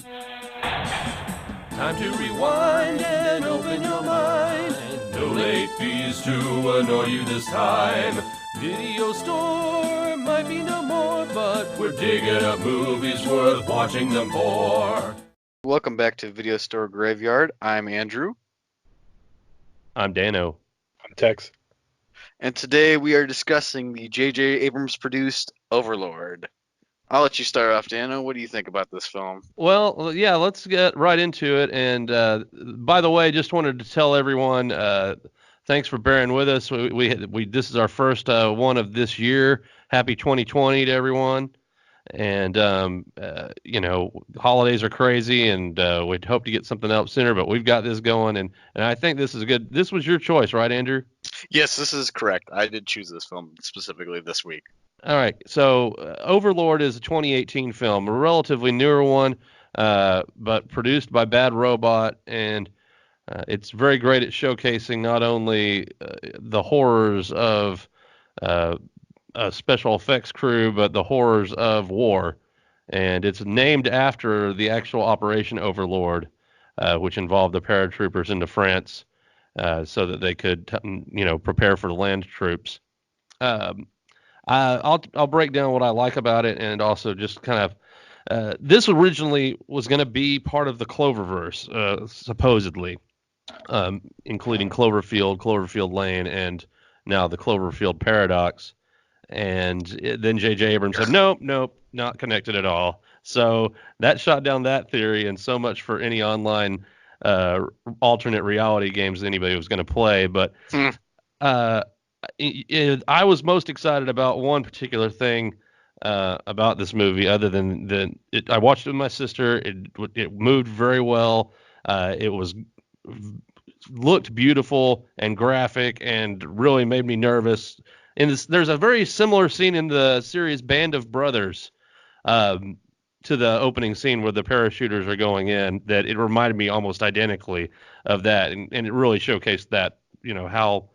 Time to rewind and open your mind. No late fees to annoy you this time. Video store might be no more, but we're digging up movies worth watching them for. Welcome back to Video Store Graveyard. I'm Andrew. I'm Dano. I'm Tex. And today we are discussing the J.J. Abrams produced Overlord. I'll let you start off, Dano. What do you think about this film? Well, yeah, let's get right into it. And by the way, just wanted to tell everyone, thanks for bearing with us. We this is our first one of this year. Happy 2020 to everyone. And holidays are crazy, and we'd hope to get something up sooner, but we've got this going, and I think this is good. This was your choice, right, Andrew? Yes, this is correct. I did choose this film specifically this week. All right, so Overlord is a 2018 film, a relatively newer one, but produced by Bad Robot, and it's very great at showcasing not only the horrors of a special effects crew, but the horrors of war. And it's named after the actual Operation Overlord, which involved the paratroopers into France so that they could, prepare for the land troops. I'll break down what I like about it, and also just kind of this originally was going to be part of the Cloververse, supposedly, including Cloverfield Lane, and now the Cloverfield Paradox. And then J.J. Abrams said, nope, not connected at all. So that shot down that theory, and so much for any online alternate reality games that anybody was going to play. But I was most excited about one particular thing about this movie, other than I watched it with my sister. It moved very well. It looked beautiful and graphic, and really made me nervous. There's a very similar scene in the series Band of Brothers to the opening scene where the parachuters are going in, that it reminded me almost identically of that, and it really showcased that, how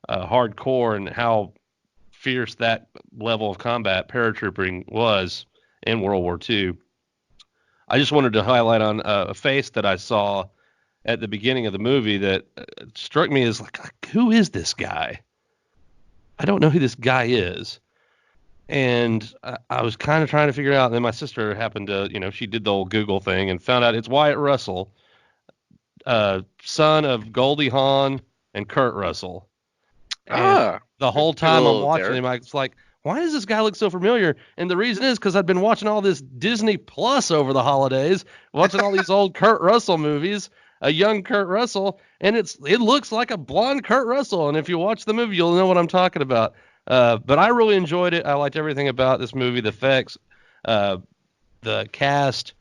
hardcore and how fierce that level of combat paratrooping was in World War II. I just wanted to highlight on a face that I saw at the beginning of the movie that struck me as like, who is this guy? I don't know who this guy is. And I was kind of trying to figure it out. And then my sister happened to, she did the old Google thing and found out it's Wyatt Russell, son of Goldie Hawn and Kurt Russell. And the whole time I'm watching him, I was like, why does this guy look so familiar? And the reason is because I've been watching all this Disney Plus over the holidays, watching all these old Kurt Russell movies, a young Kurt Russell, and it looks like a blonde Kurt Russell. And if you watch the movie, you'll know what I'm talking about. But I really enjoyed it. I liked everything about this movie, the effects, the cast.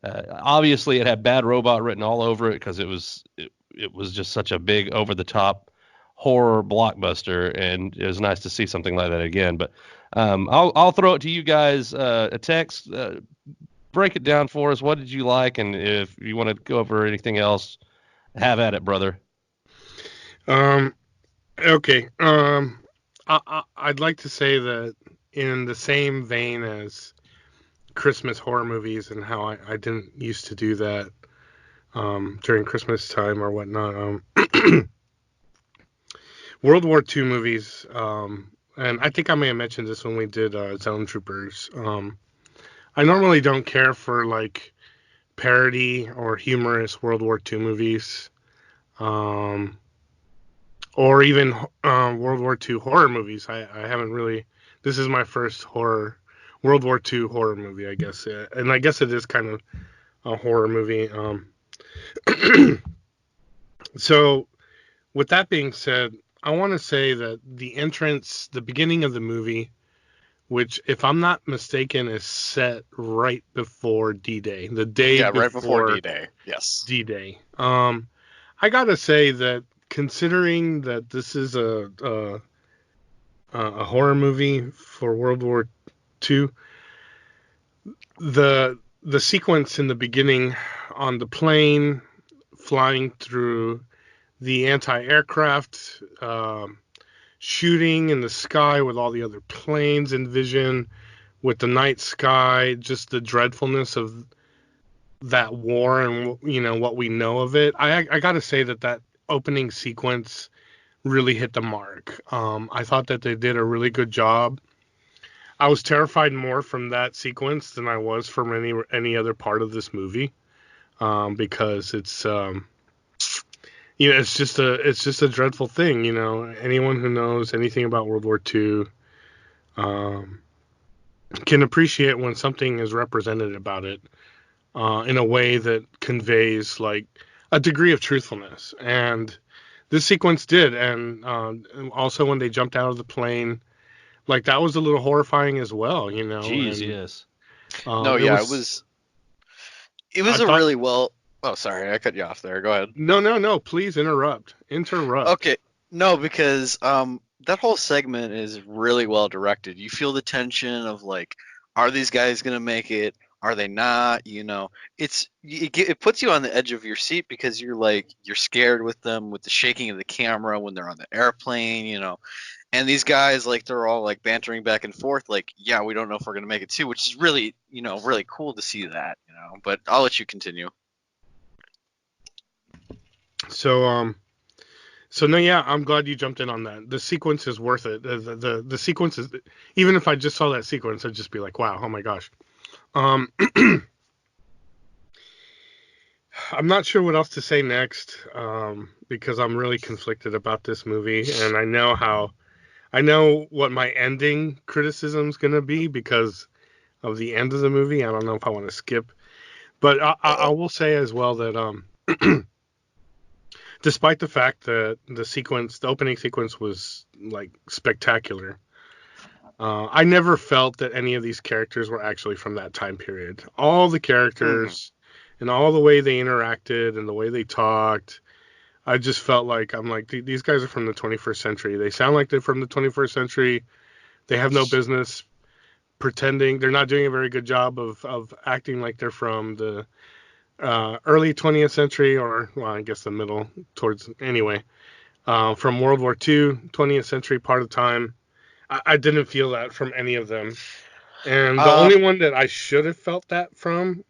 Obviously, it had Bad Robot written all over it because it was just such a big, over-the-top horror blockbuster, and it was nice to see something like that again. But I'll throw it to you guys. A text. Break it down for us. What did you like? And if you want to go over anything else, have at it, brother. Okay. I'd like to say that in the same vein as Christmas horror movies and how I didn't used to do that during Christmas time or whatnot, World War II movies, and I think I may have mentioned this when we did Zone Troopers. I normally don't care for like parody or humorous World War II movies, or even World War II horror movies. I haven't really. This is my first World War II horror movie, I guess, and I guess it is kind of a horror movie. So, with that being said, I want to say that the beginning of the movie, which, if I'm not mistaken, is set right before D-Day, the day right before D-Day. Yes, D-Day. I gotta say that considering that this is a horror movie for World War II, the sequence in the beginning on the plane flying through the anti-aircraft, shooting in the sky with all the other planes in vision, with the night sky, just the dreadfulness of that war and what we know of it. I got to say that opening sequence really hit the mark. I thought that they did a really good job. I was terrified more from that sequence than I was from any other part of this movie, because it's it's just a dreadful thing. Anyone who knows anything about World War II um, can appreciate when something is represented about it in a way that conveys like a degree of truthfulness, and this sequence did. And also when they jumped out of the plane, like that was a little horrifying as well. Jeez, And yes. No, it yeah, it was. was. It was I a thought. really well. Oh, sorry, I cut you off there. Go ahead. No, no, no. Please interrupt. Interrupt. Okay, no, because that whole segment is really well directed. You feel the tension of like, are these guys gonna make it? Are they not? It puts you on the edge of your seat because you're scared with them, with the shaking of the camera when they're on the airplane. And these guys, like, they're all like bantering back and forth, like, yeah, we don't know if we're gonna make it too, which is really really cool to see that. But I'll let you continue. So So no, yeah, I'm glad you jumped in on that. The sequence is worth it. The sequence is, even if I just saw that sequence, I'd just be like, wow, oh my gosh. Um, I'm not sure what else to say next, because I'm really conflicted about this movie, and I know what my ending criticism's gonna be because of the end of the movie. I don't know if I want to skip, but I will say as well that despite the fact that the opening sequence was like spectacular, I never felt that any of these characters were actually from that time period. All the Hmm. characters and all the way they interacted and the way they talked, I just felt like I'm like these guys are from the 21st century. They sound like they're from the 21st century. They have no business pretending. They're not doing a very good job of acting like they're from the early 20th century, or well, I guess the middle towards anyway. From World War II, 20th century part of time. I didn't feel that from any of them. And the Um, only one that I should have felt that from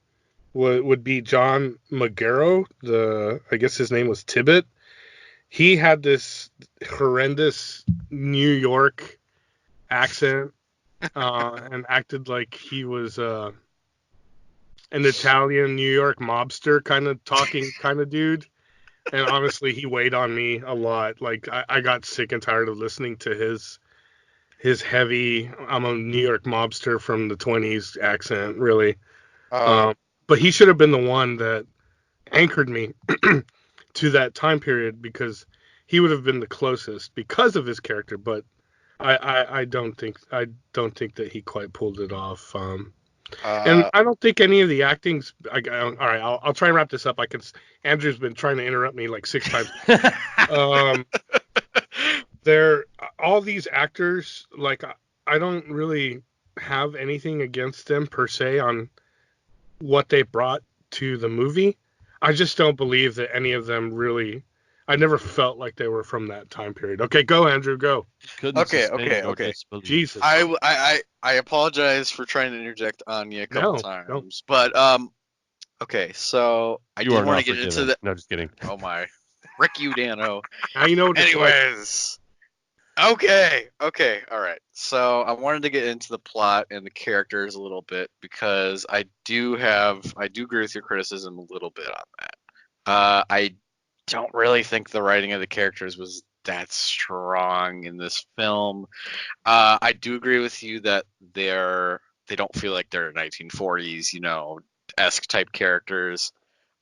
would be John Magaro. I guess his name was Tibbet. He had this horrendous New York accent, and acted like he was an Italian New York mobster kind of talking kind of dude. And honestly, he weighed on me a lot. Like I got sick and tired of listening to his heavy I'm a New York mobster from the 20s accent, really. uh, Um, but he should have been the one that anchored me to that time period, because he would have been the closest because of his character. But I don't think that he quite pulled it off. And uh, I don't think any of the acting's. All right, I'll try and wrap this up. Andrew's been trying to interrupt me like 6 times. Um, they're all these actors. Like I don't really have anything against them per se on what they brought to the movie. I just don't believe that any of them really. I never felt like they were from that time period. Okay, go Andrew, go. Couldn't okay, suspend okay, your okay. disbelief. Jesus. I apologize for trying to interject on you a couple No, no. times, but okay, so I You did are want to not get into forgiven. the. No, just kidding. Oh my, Rick you, Dano. Now you know what it's like. Anyways, okay, all right. So I wanted to get into the plot and the characters a little bit because I do agree with your criticism a little bit on that. I don't really think the writing of the characters was that strong in this film. I do agree with you that they don't feel like they're 1940s, esque type characters.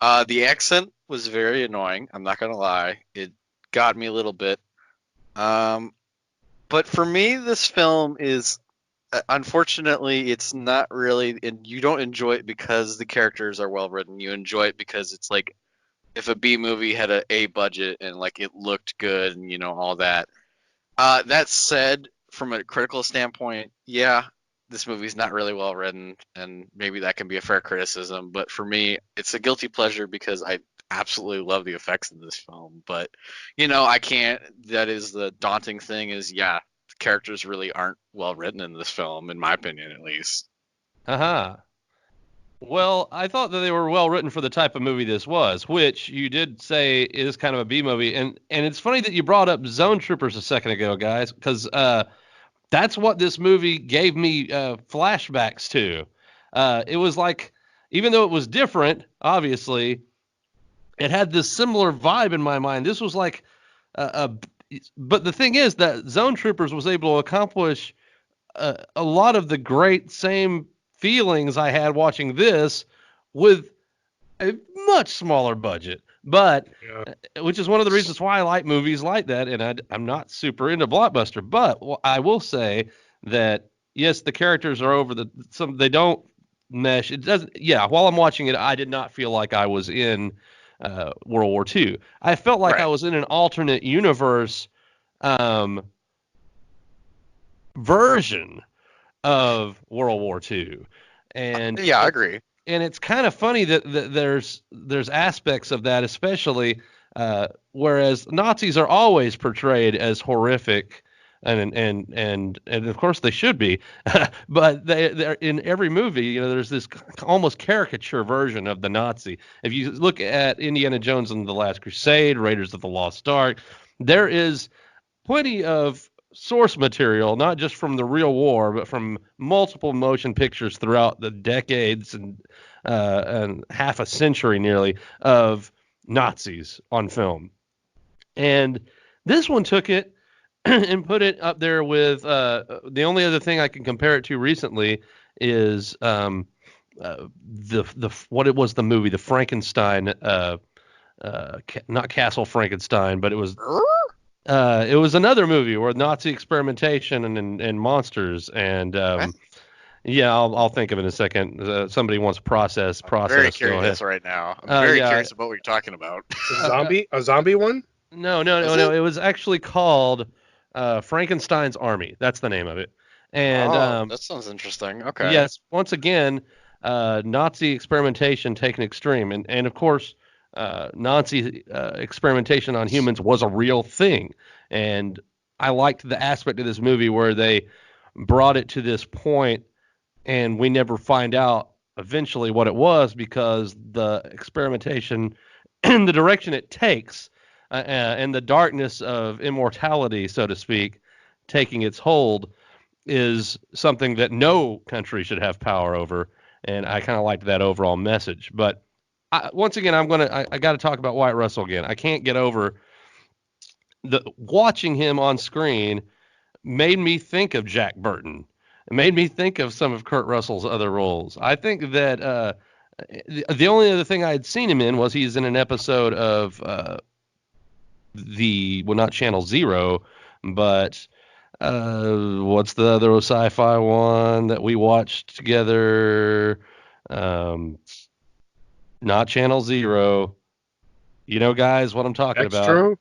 The accent was very annoying. I'm not gonna lie, it got me a little bit. Um, but for me, this film is unfortunately it's not really, and you don't enjoy it because the characters are well written. You enjoy it because it's like if a B movie had a budget and like it looked good and all that. That said, from a critical standpoint, yeah, this movie's not really well written, and maybe that can be a fair criticism. But for me, it's a guilty pleasure because I absolutely love the effects in this film. But I can't. That is the daunting thing. Is yeah, the characters really aren't well written in this film, in my opinion, at least. Haha. Well, I thought that they were well written for the type of movie this was, which you did say is kind of a B movie, and it's funny that you brought up Zone Troopers a second ago, guys, because that's what this movie gave me flashbacks to. It was like, even though it was different, obviously, it had this similar vibe in my mind. This was like but the thing is that Zone Troopers was able to accomplish a lot of the great same feelings I had watching this with a much smaller budget. But which is one of the reasons why I like movies like that, and I'm not super into blockbuster. But I will say that yes, the characters are over they don't mesh. It doesn't. Yeah, while I'm watching it, I did not feel like I was in World War II. I felt like I was in an alternate universe version of World War II. And yeah, I agree. And it's kind of funny that there's aspects of that, especially whereas Nazis are always portrayed as horrific, and of course they should be, but they're in every movie. You know, there's this almost caricature version of the Nazi. If you look at Indiana Jones and the Last Crusade, Raiders of the Lost Ark, there is plenty of source material, not just from the real war, but from multiple motion pictures throughout the decades and half a century nearly of Nazis on film. And this one took it and put it up there with the only other thing I can compare it to recently is the what it was the movie, the Frankenstein, not Castle Frankenstein, but it was another movie where Nazi experimentation and monsters and yeah, I'll think of it in a second. Somebody wants process. I'm very curious right now. I'm very curious about what you're talking about. A zombie one? No. It was actually called Frankenstein's Army. That's the name of it. And that sounds interesting. Okay. Yes, once again, Nazi experimentation taken extreme, and of course, Nazi experimentation on humans was a real thing. And I liked the aspect of this movie where they brought it to this point, and we never find out eventually what it was because the experimentation and the direction it takes and the darkness of immortality, so to speak, taking its hold is something that no country should have power over. And I kind of liked that overall message. But once again, I got to talk about Wyatt Russell again. I can't get over watching him on screen made me think of Jack Burton. It made me think of some of Kurt Russell's other roles. I think that the only other thing I had seen him in was he's in an episode of not Channel Zero, but what's the other sci-fi one that we watched together? Not Channel Zero. You know, guys, what I'm talking about.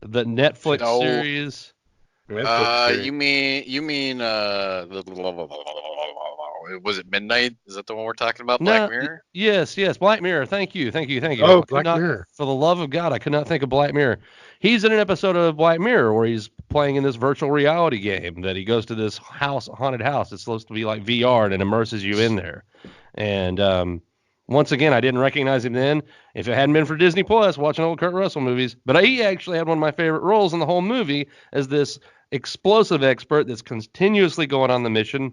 The Netflix series. You mean was it Midnight? Is that the one we're talking about? Black Mirror? Yes, Black Mirror. Thank you. Oh, Black Mirror. For the love of God, I could not think of Black Mirror. He's in an episode of Black Mirror where he's playing in this virtual reality game that he goes to this haunted house. It's supposed to be like VR and it immerses you in there. And once again, I didn't recognize him then. If it hadn't been for Disney Plus, watching old Kurt Russell movies, but he actually had one of my favorite roles in the whole movie as this explosive expert that's continuously going on the mission.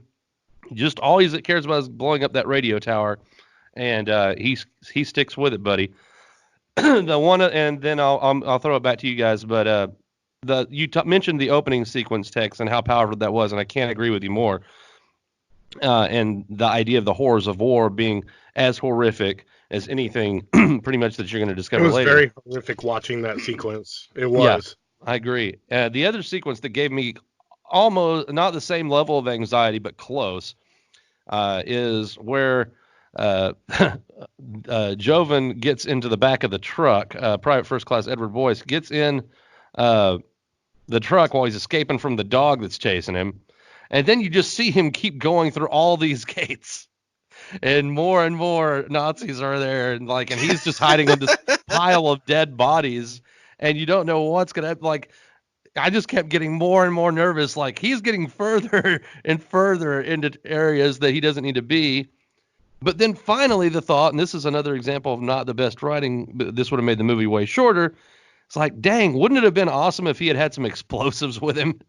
Just all he cares about is blowing up that radio tower, and he sticks with it, buddy. The one, and then I'll throw it back to you guys. But you mentioned the opening sequence text and how powerful that was, and I can't agree with you more. And the idea of the horrors of war being as horrific as anything, pretty much that you're going to discover later. It was very horrific watching that sequence. It was. Yeah, I agree. The other sequence that gave me almost not the same level of anxiety, but close, is where Jovan gets into the back of the truck. Private First Class Edward Boyce gets in the truck while he's escaping from the dog that's chasing him. And then you just see him keep going through all these gates. And more Nazis are there, and he's just hiding in this pile of dead bodies, and you don't know what's gonna happen. Like, I just kept getting more and more nervous. Like, he's getting further and further into areas that he doesn't need to be. But then finally the thought, and this is another example of not the best writing, but this would have made the movie way shorter. It's like, dang, wouldn't it have been awesome if he had some explosives with him?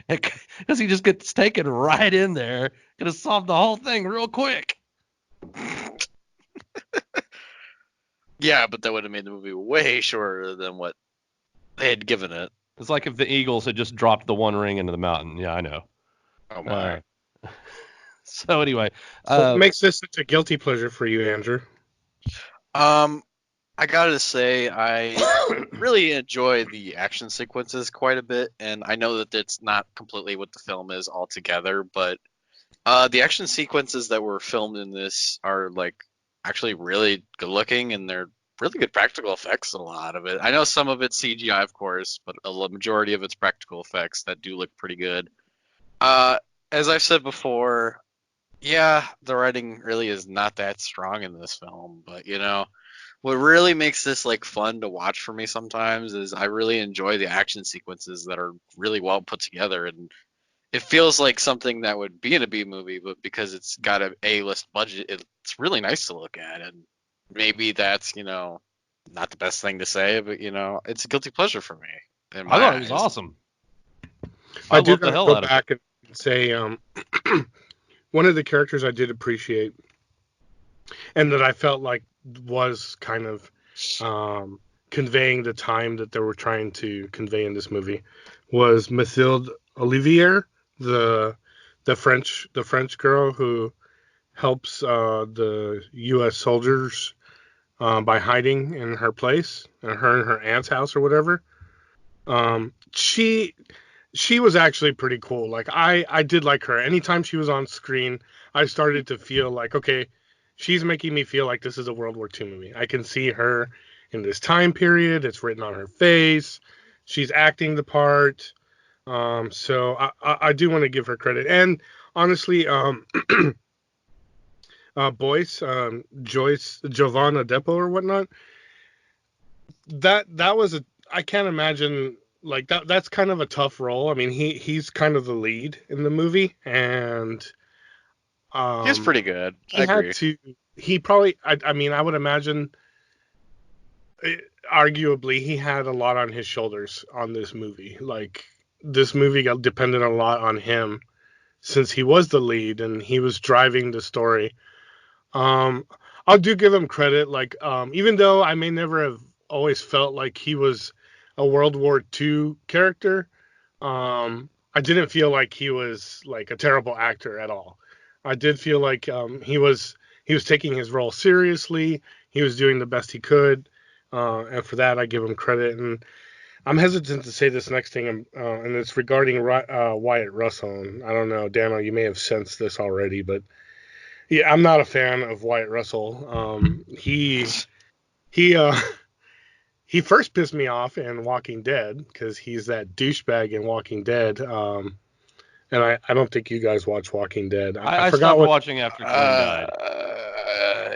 Because he just gets taken right in there. Could have solved the whole thing real quick. Yeah, but that would have made the movie way shorter than what they had given it. It's like if the Eagles had just dropped the One Ring into the mountain. Yeah, I know. Oh my. So anyway, what makes this such a guilty pleasure for you, Andrew? I gotta say, I really enjoy the action sequences quite a bit, and I know that it's not completely what the film is altogether, but the action sequences that were filmed in this are like actually really good looking, and they're really good practical effects in a lot of it. I know some of it's CGI, of course, but a majority of it's practical effects that do look pretty good. As I've said before, yeah, the writing really is not that strong in this film, but what really makes this like fun to watch for me sometimes is I really enjoy the action sequences that are really well put together, and it feels like something that would be in a B movie, but because it's got a A-list budget, it's really nice to look at. And maybe that's not the best thing to say, but it's a guilty pleasure for me in I my thought it was eyes. awesome. I do gotta go back and say one of the characters I did appreciate and that I felt like was kind of conveying the time that they were trying to convey in this movie was Mathilde Olivier, the French girl who helps the U.S. soldiers by hiding in her place, her and her aunt's house or whatever. She was actually pretty cool. Like I did like her. Anytime she was on screen, I started to feel like, okay, she's making me feel like this is a World War II movie. I can see her in this time period. It's written on her face. She's acting the part. So I do want to give her credit. And honestly, Joyce, Giovanna Depo or whatnot, that was I can't imagine like that's kind of a tough role. I mean, he's kind of the lead in the movie, and he's pretty good. I agree. He probably I mean, I would imagine arguably he had a lot on his shoulders on this movie. Like this movie got dependent a lot on him since he was the lead and he was driving the story. I do give him credit. Like, even though I may never have always felt like he was a World War II character, I didn't feel like he was like a terrible actor at all. I did feel like he was taking his role seriously. He was doing the best he could, and for that I give him credit. And I'm hesitant to say this next thing, and it's regarding Wyatt Russell. And I don't know, Dano, you may have sensed this already, but yeah, I'm not a fan of Wyatt Russell. He he first pissed me off in Walking Dead because he's that douchebag in Walking Dead. And I don't think you guys watch Walking Dead. I forgot stopped watching after Quinn died.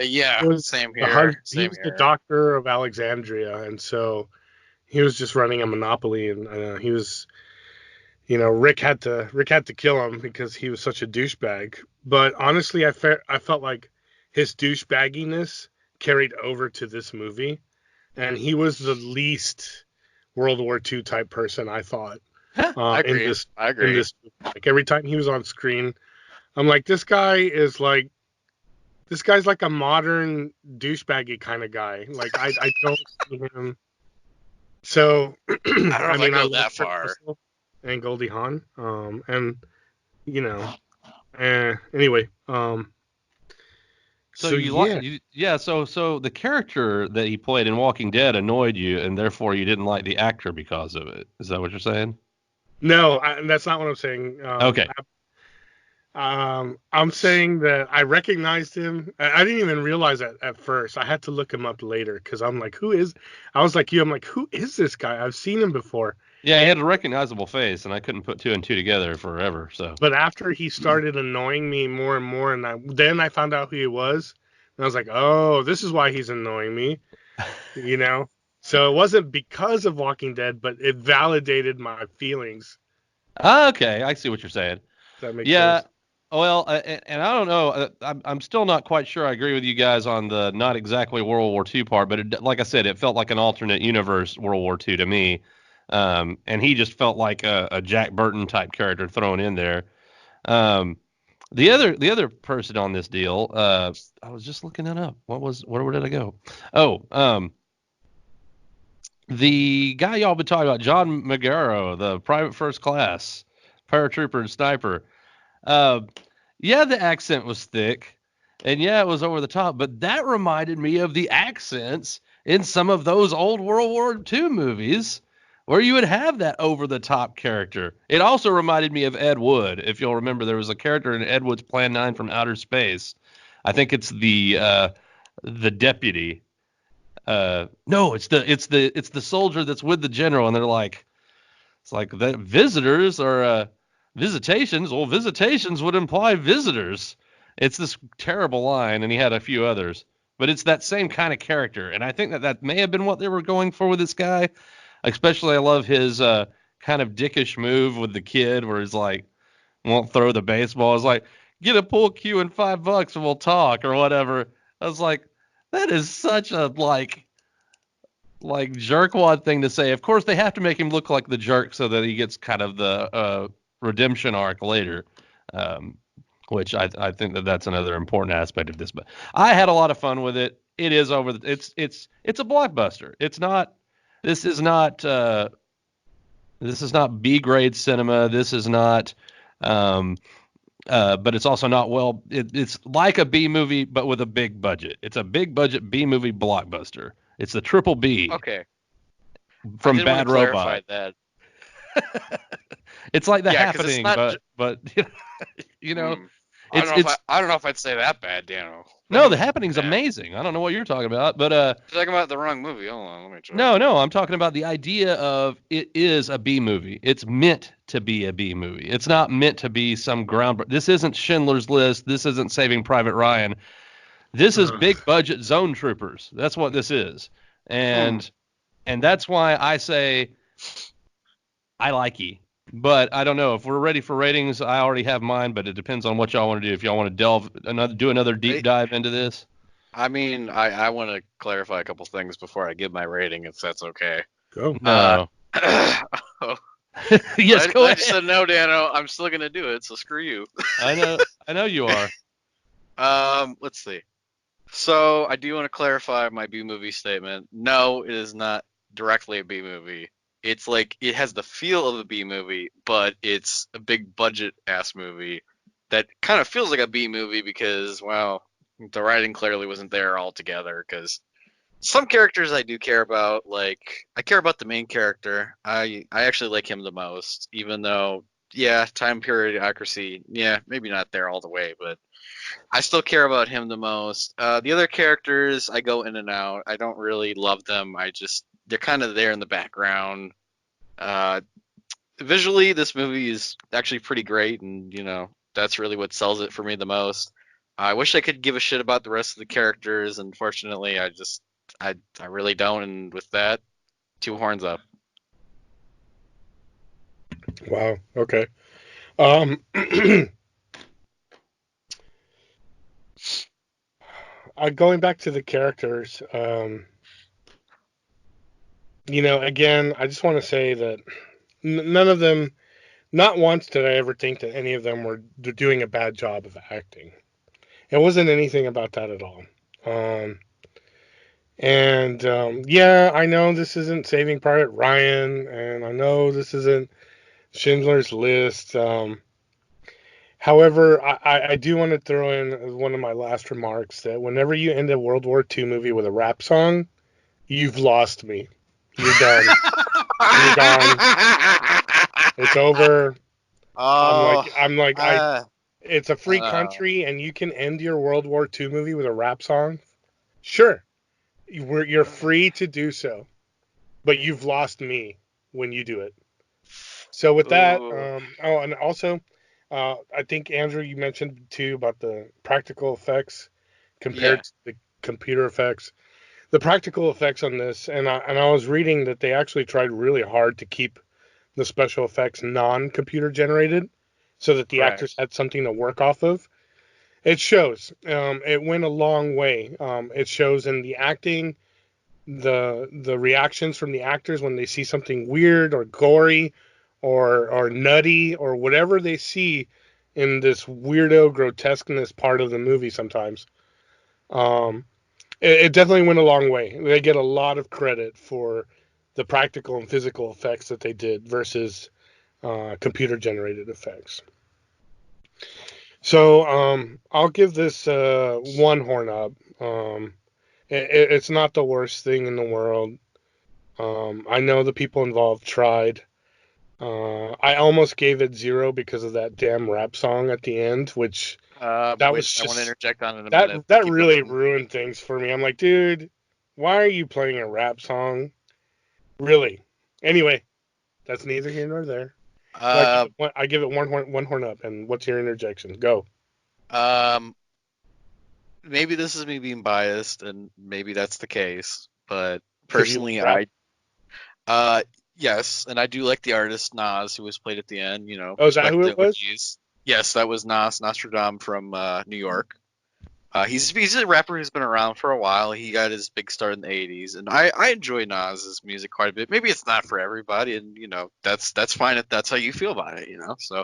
Yeah, same here. He was the doctor of Alexandria, and so he was just running a monopoly, and he was. Rick had to kill him because he was such a douchebag. But honestly, I felt like his douchebagginess carried over to this movie, and he was the least World War II type person I thought. I agree. I agree. In this, like every time he was on screen, I'm like, this guy's like a modern douchebaggy kind of guy. Like I don't see him. So I don't know if I go that far. And Goldie Hawn, and anyway, so the character that he played in Walking Dead annoyed you, and therefore you didn't like the actor because of it. Is that what you're saying? No, that's not what I'm saying. Okay. I'm saying that I recognized him. I didn't even realize that at first. I had to look him up later because I'm like, I was like you. I'm like, who is this guy? I've seen him before. Yeah, he had a recognizable face, and I couldn't put two and two together forever. So, but after he started annoying me more and more, and then I found out who he was, and I was like, oh, this is why he's annoying me, So it wasn't because of Walking Dead, but it validated my feelings. Okay, I see what you're saying. Does that make sense? Well, and I don't know. I'm still not quite sure. I agree with you guys on the not exactly World War II part, but like I said, it felt like an alternate universe World War II to me. And he just felt like a Jack Burton type character thrown in there. Um, the other person on this deal, I was just looking it up. Where did I go? Oh, the guy y'all been talking about, John Magaro, the private first class paratrooper and sniper. Uh, yeah, the accent was thick, and yeah, it was over the top, but that reminded me of the accents in some of those old World War II movies where you would have that over the top character. It also reminded me of Ed Wood. If you'll remember, there was a character in Ed Wood's Plan 9 from Outer Space. I think it's the deputy. No, it's the soldier that's with the general, and they're like, it's like that visitors or visitations. Well, visitations would imply visitors. It's this terrible line, and he had a few others, but it's that same kind of character, and I think that may have been what they were going for with this guy. Especially, I love his kind of dickish move with the kid, where he's like, won't throw the baseball. It's like, get a pool cue and $5 and we'll talk or whatever. I was like, that is such a like jerkwad thing to say. Of course, they have to make him look like the jerk so that he gets kind of the redemption arc later, um, which I think that's another important aspect of this. But I had a lot of fun with it. It is over. It's a blockbuster. It's not. This is not. This is not B grade cinema. This is not. Um, but it's also not it's like a B movie, but with a big budget. It's a big budget B movie blockbuster. It's the triple B. Okay. From I did Bad want to clarify Robot. that. It's like The Yeah, 'cause it's Happening, not but you know, I don't know it's I don't know if I'd say that bad, Daniel. no, The Happening's amazing. I don't know what you're talking about, but You're talking about the wrong movie. Hold on, let me check. no, I'm talking about the idea of it is a B movie. It's meant to be a B movie. It's not meant to be some ground. This isn't Schindler's List. This isn't Saving Private Ryan. This is big budget Zone Troopers. That's what this is, and that's why I say I like E. But I don't know if we're ready for ratings. I already have mine, but it depends on what y'all want to do. If y'all want to do another deep dive into this. I mean, I want to clarify a couple things before I give my rating, if that's okay. Go. No. Yes, go ahead. I just said no, Dano. I'm still gonna do it, so screw you. I know you are. Let's see. So I do want to clarify my B movie statement. No, it is not directly a B movie. It's like it has the feel of a B movie, but it's a big budget ass movie that kind of feels like a B movie because, well, the writing clearly wasn't there altogether. Because some characters I do care about, like I care about the main character. I actually like him the most, even though, yeah, time period accuracy, yeah, maybe not there all the way, but I still care about him the most. The other characters, I go in and out. I don't really love them. They're kind of there in the background. Visually, this movie is actually pretty great, and that's really what sells it for me the most. I wish I could give a shit about the rest of the characters. Unfortunately, I really don't. And with that, 2 horns up. Wow. Okay. Going back to the characters, again, I just want to say that none of them, not once did I ever think that any of them were doing a bad job of acting. It wasn't anything about that at all. Yeah, I know this isn't Saving Private Ryan, and I know this isn't Schindler's List. However, I do want to throw in one of my last remarks that whenever you end a World War II movie with a rap song, you've lost me. You're done. You're gone. It's over. It's a free country, and you can end your World War II movie with a rap song. Sure, you're free to do so, but you've lost me when you do it. So with that, and also, I think Andrew, you mentioned too about the practical effects compared to the computer effects. The practical effects on this, and I was reading that they actually tried really hard to keep the special effects non-computer generated, so that the actors had something to work off of. It shows. It went a long way. It shows in the acting, the reactions from the actors when they see something weird or gory or nutty or whatever they see in this weirdo grotesqueness part of the movie sometimes. It definitely went a long way. They get a lot of credit for the practical and physical effects that they did versus computer generated effects. So I'll give this one horn up. It's not the worst thing in the world. I know the people involved tried. I almost gave it 0 because of that damn rap song at the end, which that was just, I want to interject on it in a minute. That really ruined things for me. I'm like, dude, why are you playing a rap song? Really? Anyway, that's neither here nor there. So I give it one horn up. And what's your interjection? Go. Maybe this is me being biased, and maybe that's the case. But personally, yes, and I do like the artist Nas, who was played at the end. Oh, is that who it was? Yes, that was Nostradamus from New York. He's a rapper who's been around for a while. He got his big start in the 80s, and I enjoy Nas's music quite a bit. Maybe it's not for everybody, and that's fine if that's how you feel about it. So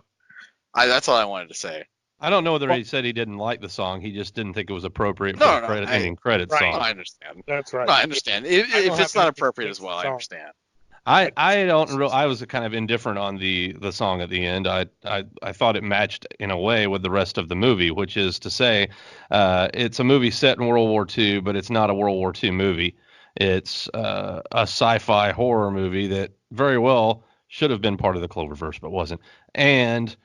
that's all I wanted to say. I don't know whether he said he didn't like the song. He just didn't think it was appropriate for the ending credits song. I understand. That's right. No, I understand. If it's not appropriate as well, I understand. I was kind of indifferent on the song at the end. I thought it matched in a way with the rest of the movie, which is to say, it's a movie set in World War II, but it's not a World War II movie. It's a sci-fi horror movie that very well should have been part of the Cloververse, but wasn't. And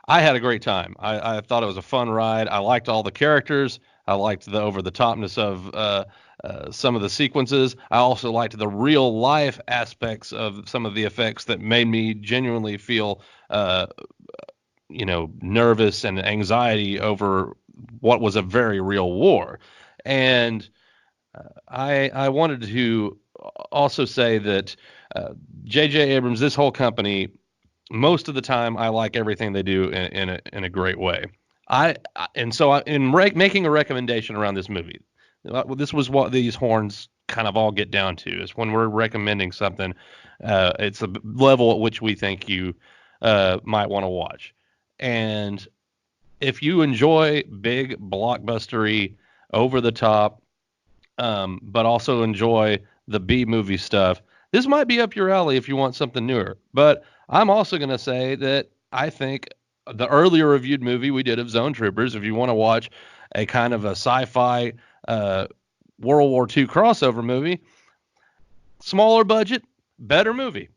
I had a great time. I thought it was a fun ride. I liked all the characters. I liked the over-the-topness of some of the sequences. I also liked the real life aspects of some of the effects that made me genuinely feel, nervous and anxiety over what was a very real war. And I wanted to also say that J.J. Abrams, this whole company, most of the time I like everything they do in a great way. Making a recommendation around this movie, this was what these horns kind of all get down to, is when we're recommending something, it's a level at which we think you might want to watch. And if you enjoy big, blockbustery, over the top, but also enjoy the B movie stuff, this might be up your alley if you want something newer. But I'm also going to say that I think the earlier reviewed movie we did of Zone Troopers, if you want to watch a kind of a sci-fi World War II crossover movie, smaller budget, better movie.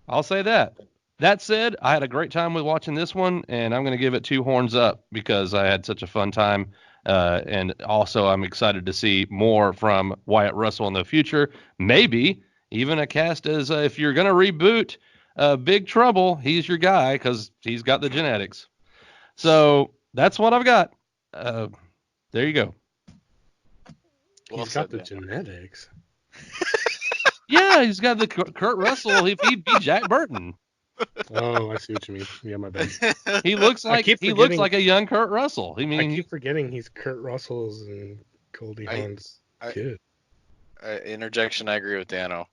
I'll say that. That said, I had a great time with watching this one, and I'm going to give it 2 horns up because I had such a fun time. And also, I'm excited to see more from Wyatt Russell in the future. Maybe even a cast as if you're going to reboot Big Trouble, he's your guy because he's got the genetics. So that's what I've got. There you go. He's got the genetics. Yeah, he's got the Kurt Russell if he'd be Jack Burton. Oh, I see what you mean. Yeah, my bad. He looks like a young Kurt Russell. I keep forgetting he's Kurt Russell's and Goldie Hawn's kid. Interjection. I agree with Dano.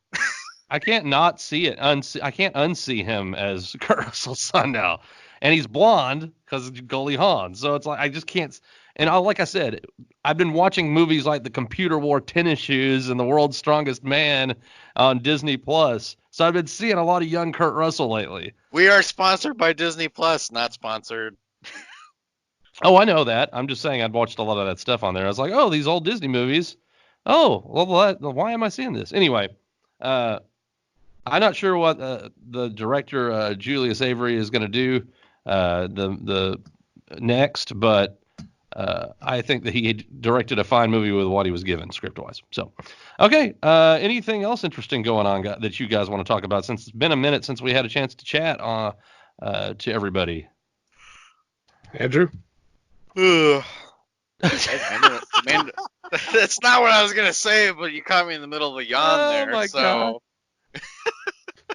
I can't not see it. I can't unsee him as Kurt Russell's son now, and he's blonde because of Goldie Hawn. So it's like I just can't. And like I said, I've been watching movies like The Computer Wore Tennis Shoes and The World's Strongest Man on Disney Plus. So I've been seeing a lot of young Kurt Russell lately. We are sponsored by Disney Plus, not sponsored. Oh, I know that. I'm just saying I'd watched a lot of that stuff on there. I was like, oh, these old Disney movies. Oh, well, why am I seeing this? Anyway, I'm not sure what the director, Julius Avery, is going to do the next, but I think that he directed a fine movie with what he was given script-wise. So, okay. Anything else interesting going on that you guys want to talk about, since it's been a minute since we had a chance to chat to everybody? Andrew? Man, that's not what I was going to say, but you caught me in the middle of a yawn there. My God.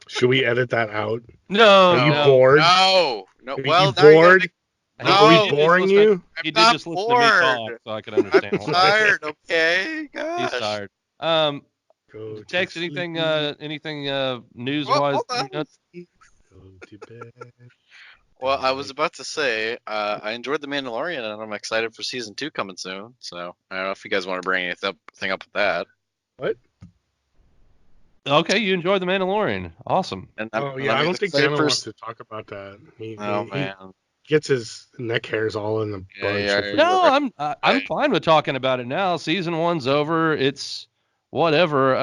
Should we edit that out? No. Are you bored? No. Are you bored? Are we boring you? He did just listen to me talk, so I could understand. I'm tired. Okay, gosh. He's tired. Tex, anything news-wise? Go to bed. Well, I was about to say, I enjoyed The Mandalorian, and I'm excited for season 2 coming soon. So I don't know if you guys want to bring anything up with that. What? Okay, you enjoyed The Mandalorian. Awesome. I don't think Dana wants to talk about that. He gets his neck hairs all in the bunch. No, I'm fine with talking about it now. Season 1's over. It's whatever.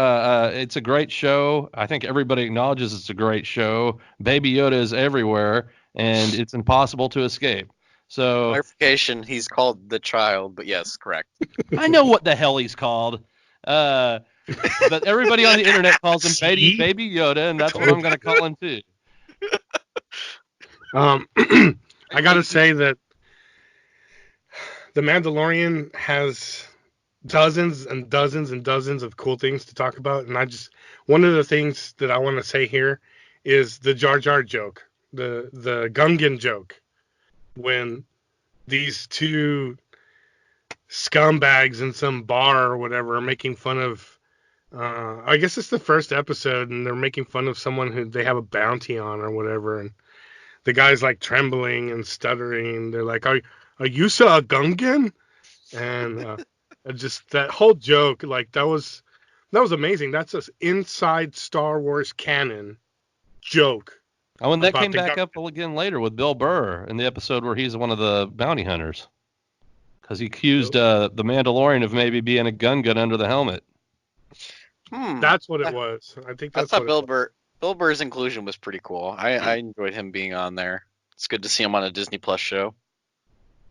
It's a great show. I think everybody acknowledges it's a great show. Baby Yoda is everywhere, and it's impossible to escape. So clarification: he's called the Child, but yes, correct. I know what the hell he's called. But everybody on the internet calls him Baby Yoda, and that's what I'm going to call him too. I gotta say that The Mandalorian has dozens and dozens and dozens of cool things to talk about, and one of the things that I want to say here is the Jar Jar joke, the Gungan joke, when these two scumbags in some bar or whatever are making fun of. I guess it's the first episode, and they're making fun of someone who they have a bounty on or whatever, and the guy's like trembling and stuttering. They're like, "Are you a Gungan?" And just that whole joke, like that was amazing. That's an inside Star Wars canon joke. Oh, and that came back up again later with Bill Burr in the episode where he's one of the bounty hunters, because he accused the Mandalorian of maybe being a Gungan under the helmet. That's what it was. I think that's what Bill Burr's inclusion was pretty cool. I enjoyed him being on there. It's good to see him on a Disney Plus show.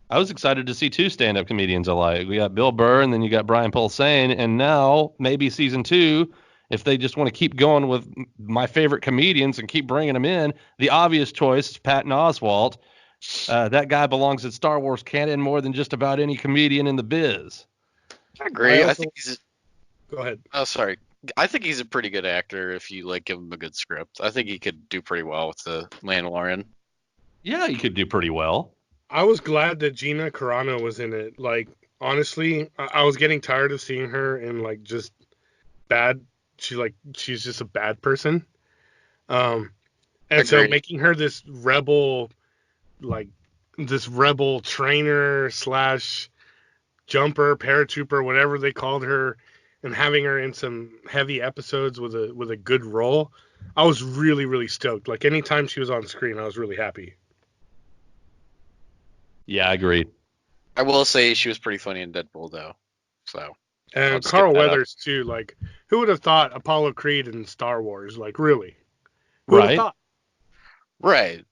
I was excited to see 2 stand-up comedians I like. We got Bill Burr, and then you got Brian Posehn, and now maybe season 2, if they just want to keep going with my favorite comedians and keep bringing them in, the obvious choice is Patton Oswalt. That guy belongs in Star Wars canon more than just about any comedian in the biz. I agree. I think he's. Go ahead. Oh, sorry. I think he's a pretty good actor if you give him a good script. I think he could do pretty well with the Mandalorian. Yeah, he could do pretty well. I was glad that Gina Carano was in it. Like, honestly, I was getting tired of seeing her in just bad. She's just a bad person. And so making her this rebel trainer / jumper, paratrooper, whatever they called her, and having her in some heavy episodes with a good role, I was really, really stoked. Like, anytime she was on screen, I was really happy. Yeah, I agree. I will say she was pretty funny in Deadpool, though. So. And Carl Weathers too. Like, who would have thought Apollo Creed in Star Wars? Like, really? Who would have thought? Right.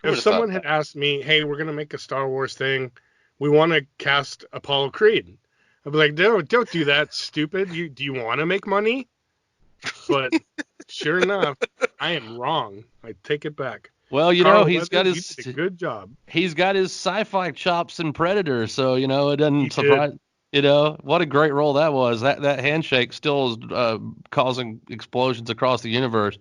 If someone had asked me, "Hey, we're gonna make a Star Wars thing. We want to cast Apollo Creed," I'd be like, "Don't do that, stupid. Do you want to make money?" But sure enough, I am wrong. I take it back. Well, Carl he's got his did a good job. He's got his sci-fi chops in Predator, so it doesn't surprise. What a great role that was. That handshake still is causing explosions across the universe.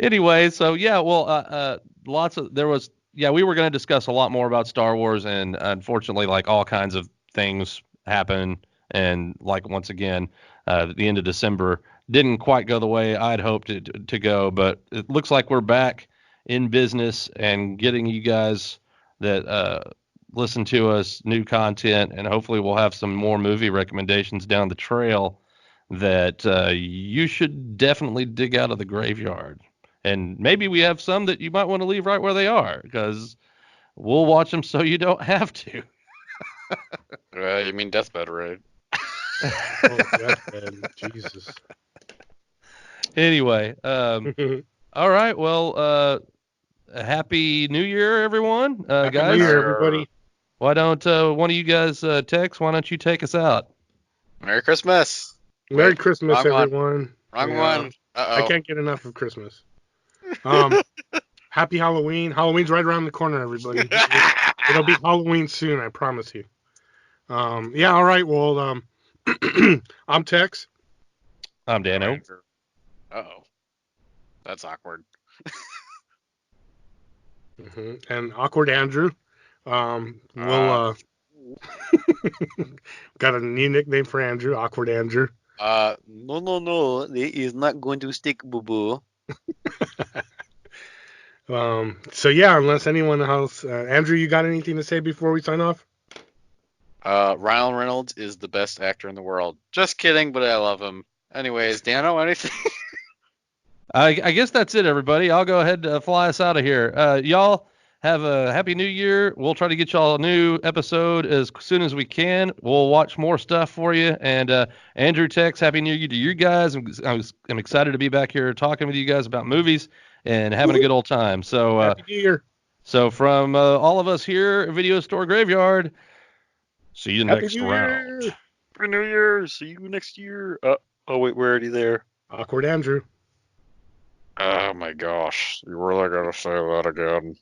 Anyway, so yeah, well, we were going to discuss a lot more about Star Wars, and unfortunately, all kinds of things happen, and once again, the end of December didn't quite go the way I'd hoped to go, but it looks like we're back in business and getting you guys that listen to us new content, and hopefully we'll have some more movie recommendations down the trail that you should definitely dig out of the graveyard. And maybe we have some that you might want to leave right where they are, because we'll watch them so you don't have to. You mean Deathbed, right? Oh, Deathbed, Jesus. Anyway, all right. Well, Happy New Year, everyone. Happy guys. New Year, everybody. Why don't one of you guys, Tex, why don't you take us out? Merry Christmas. Merry Christmas, everyone. Wrong one. I can't get enough of Christmas. Happy Halloween. Halloween's right around the corner, everybody. It'll be Halloween soon, I promise you. Yeah, all right. Well, I'm Tex. I'm Dano. Uh-oh. That's awkward. Mm-hmm. And Awkward Andrew. We'll got a new nickname for Andrew, Awkward Andrew. No. He is not going to stick, boo-boo. So yeah, unless anyone else, Andrew, you got anything to say before we sign off? Ryan Reynolds is the best actor in the world. Just kidding, but I love him. Anyways, Dano, anything? I guess that's it, everybody. I'll go ahead and fly us out of here. Y'all have a happy new year. We'll try to get y'all a new episode as soon as we can. We'll watch more stuff for you. And Andrew Tex, happy new year to you guys. I'm excited to be back here talking with you guys about movies and having a good old time. So happy new year. So from all of us here at Video Store Graveyard, see you next round. Happy New Year. See you next year. Oh wait, we're already there. Awkward Andrew. Oh my gosh, you really gotta say that again.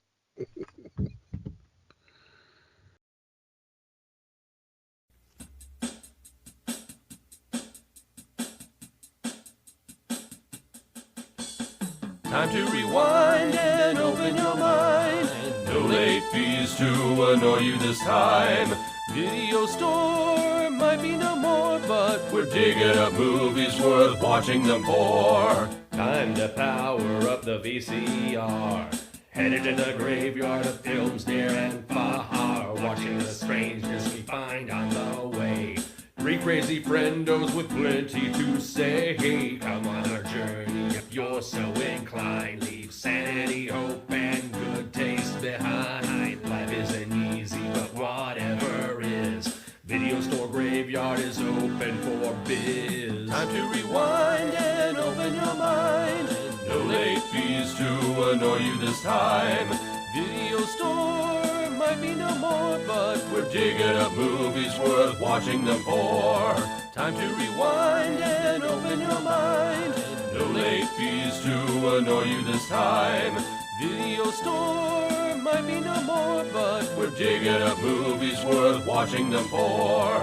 Time to rewind and open your mind. No late fees to annoy you this time. Video store might be no more, but we're digging up movies worth watching them for. Time to power up the VCR. Headed to the graveyard of films near and far, watching the strangeness we find on the way. Three crazy friendos with plenty to say. Come on our journey if you're so inclined. Leave sanity, hope, and good taste behind. Life isn't easy, but whatever is. Video Store Graveyard is open for biz. Time to rewind and open your mind. No late fees to annoy you this time. Video Store might be no more, but we're digging up movies worth watching them for. Time to rewind and open your mind. No late fees to annoy you this time. Video Store might be no more, but we're digging up movies worth watching them for.